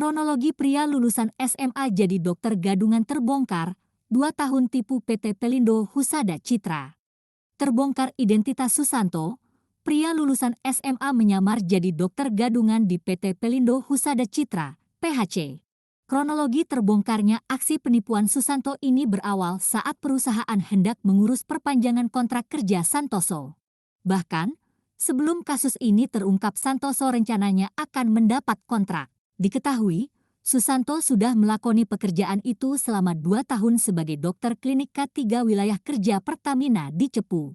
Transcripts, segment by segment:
Kronologi pria lulusan SMA jadi dokter gadungan terbongkar, 2 tahun tipu PT Pelindo Husada Citra. Terbongkar identitas Susanto, pria lulusan SMA menyamar jadi dokter gadungan di PT Pelindo Husada Citra, PHC. Kronologi terbongkarnya aksi penipuan Susanto ini berawal saat perusahaan hendak mengurus perpanjangan kontrak kerja Santoso. Bahkan, sebelum kasus ini terungkap, Santoso rencananya akan mendapat kontrak. Diketahui, Susanto sudah melakoni pekerjaan itu selama 2 tahun sebagai dokter klinik K3 wilayah kerja Pertamina di Cepu.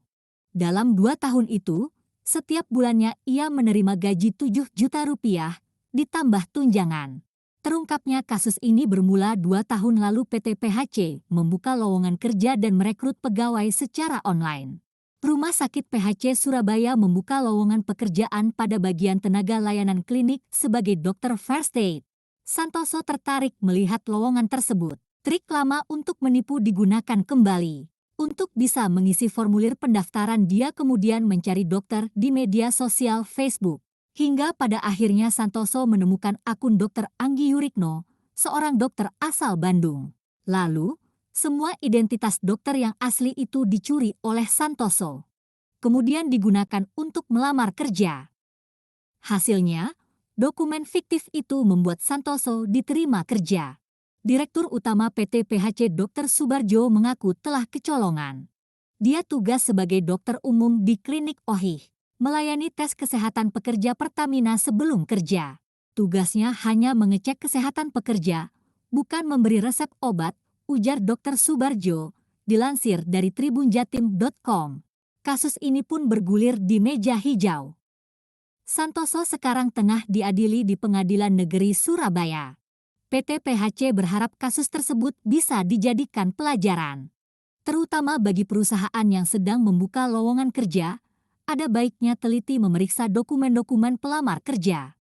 Dalam 2 tahun itu, setiap bulannya ia menerima gaji 7 juta rupiah, ditambah tunjangan. Terungkapnya kasus ini bermula 2 tahun lalu. PT PHC membuka lowongan kerja dan merekrut pegawai secara online. Rumah Sakit PHC Surabaya membuka lowongan pekerjaan pada bagian tenaga layanan klinik sebagai dokter first aid. Santoso tertarik melihat lowongan tersebut. Trik lama untuk menipu digunakan kembali. Untuk bisa mengisi formulir pendaftaran, dia kemudian mencari dokter di media sosial Facebook. Hingga pada akhirnya Santoso menemukan akun Dr. Anggi Yurikno, seorang dokter asal Bandung. Lalu, semua identitas dokter yang asli itu dicuri oleh Santoso. Kemudian digunakan untuk melamar kerja. Hasilnya, dokumen fiktif itu membuat Santoso diterima kerja. Direktur Utama PT PHC Dr. Subarjo mengaku telah kecolongan. Dia tugas sebagai dokter umum di klinik OHIH, melayani tes kesehatan pekerja Pertamina sebelum kerja. Tugasnya hanya mengecek kesehatan pekerja, bukan memberi resep obat, ujar Dr. Subarjo, dilansir dari tribunjatim.com. Kasus ini pun bergulir di meja hijau. Santoso sekarang tengah diadili di Pengadilan Negeri Surabaya. PT PHC berharap kasus tersebut bisa dijadikan pelajaran. Terutama bagi perusahaan yang sedang membuka lowongan kerja, ada baiknya teliti memeriksa dokumen-dokumen pelamar kerja.